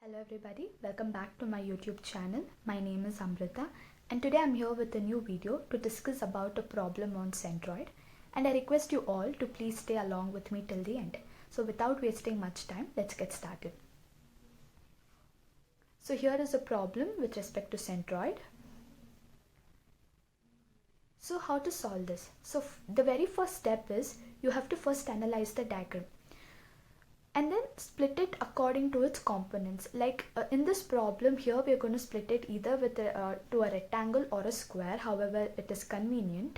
Hello everybody, welcome back to my YouTube channel. My name is Amrita and today I'm here with a new video to discuss about a problem on centroid, and I request you all to please stay along with me till the end. So without wasting much time, let's get started. So here is a problem with respect to centroid. So how to solve this? So the very first step is you have to first analyze the diagram and then split it according to its components. In this problem here, we are going to split it either with to a rectangle or a square, however it is convenient.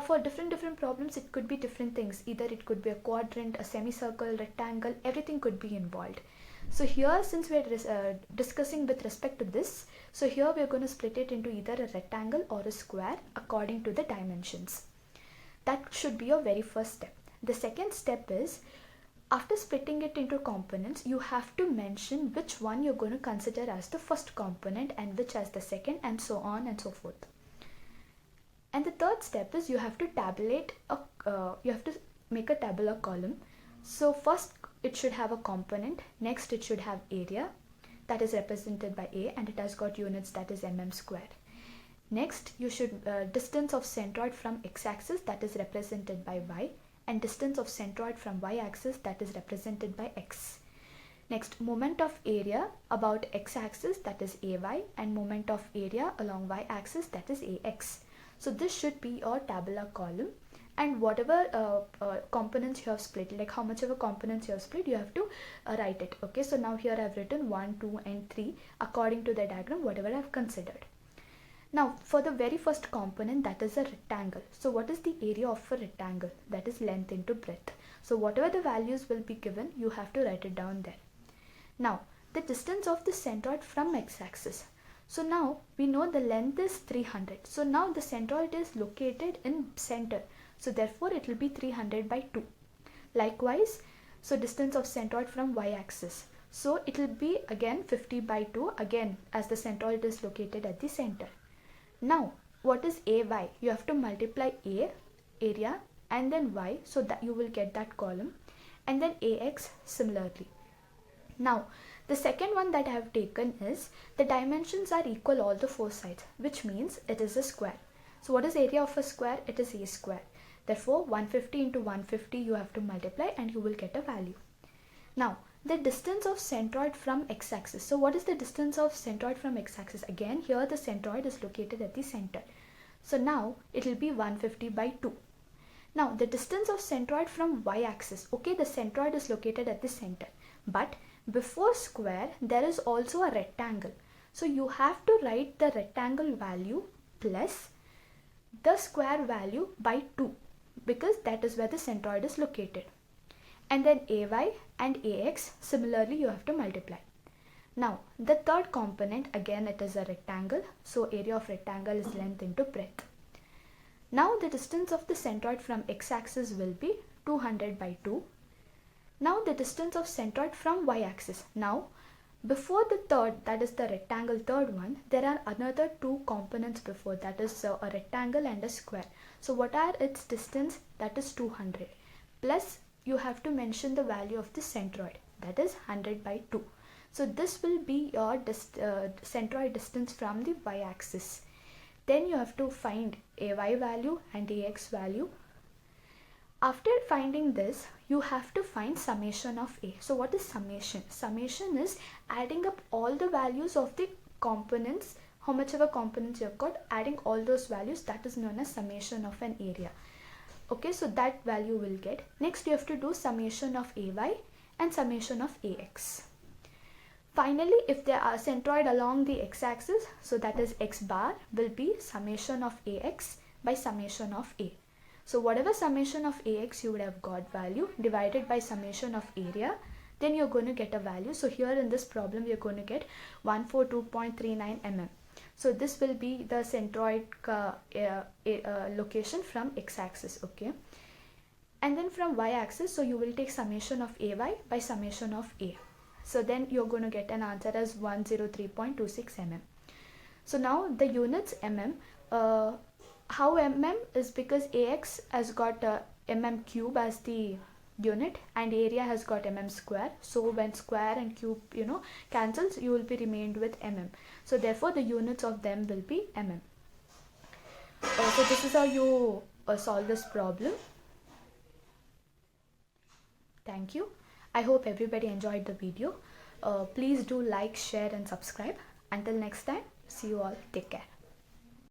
For different problems, it could be different things. Either it could be a quadrant, a semicircle, rectangle, everything could be involved. So here, since we are discussing with respect to this, so here we are going to split it into either a rectangle or a square according to the dimensions. That should be your very first step. The second step is, after splitting it into components, you have to mention which one you're going to consider as the first component and which as the second, and so on and so forth. And the third step is you have to tabulate you have to make a tabular column. So first it should have a component, next it should have area that is represented by A and it has got units, that is mm square. Next you should distance of centroid from x-axis, that is represented by y, and distance of centroid from y-axis, that is represented by x. Next, moment of area about x-axis, that is ay, and moment of area along y-axis, that is ax. So this should be your tabular column, and whatever components you have split, like how much of a components you have split, you have to write it. Okay, so now here I have written 1, 2 and 3 according to the diagram, whatever I have considered. Now for the very first component, that is a rectangle. So what is the area of a rectangle? That is length into breadth. So whatever the values will be given, you have to write it down there. Now the distance of the centroid from x-axis. So now we know the length is 300. So now the centroid is located in center. So therefore it will be 300 by 2. Likewise, so distance of centroid from y-axis. So it will be again 50 by 2, again as the centroid is located at the center. Now, what is AY? You have to multiply A, area, and then Y, so that you will get that column, and then AX similarly. Now, the second one that I have taken is the dimensions are equal all the four sides, which means it is a square. So what is area of a square? It is A square. Therefore, 150 into 150 you have to multiply and you will get a value. Now, the distance of centroid from x-axis. So what is the distance of centroid from x-axis? Again, here the centroid is located at the center. So now it will be 150 by 2. Now the distance of centroid from y-axis. Okay, the centroid is located at the center. But before square, there is also a rectangle. So you have to write the rectangle value plus the square value by 2, because that is where the centroid is located. And then AY and AX similarly you have to multiply. Now the third component, again it is a rectangle, so area of rectangle is length into breadth. Now the distance of the centroid from x-axis will be 200 by 2. Now the distance of centroid from y-axis. Now before the third, that is the rectangle third one, there are another two components before, that is a rectangle and a square. So what are its distance? That is 200 plus you have to mention the value of the centroid, that is 100 by 2. So this will be your centroid distance from the y-axis. Then you have to find AY value and AX value. After finding this, you have to find summation of A. So what is summation? Summation is adding up all the values of the components, how much of a components you have got, adding all those values, that is known as summation of an area. Okay, so that value will get. Next you have to do summation of AY and summation of AX. Finally, if there are centroid along the x-axis, so that is x bar, will be summation of AX by summation of A. So whatever summation of AX you would have got value divided by summation of area, then you're going to get a value. So here in this problem we are going to get 142.39 mm. So this will be the centroid location from x-axis, okay. And then from y-axis, so you will take summation of AY by summation of A. So then you're going to get an answer as 103.26 mm. So now the units mm, how mm is because AX has got mm cube as the unit, and area has got mm square. So when square and cube cancels, you will be remained with mm. So therefore the units of them will be mm. So this is how you solve this problem. Thank you. I hope everybody enjoyed the video. Please do like, share and subscribe. Until next time, see you all. Take care.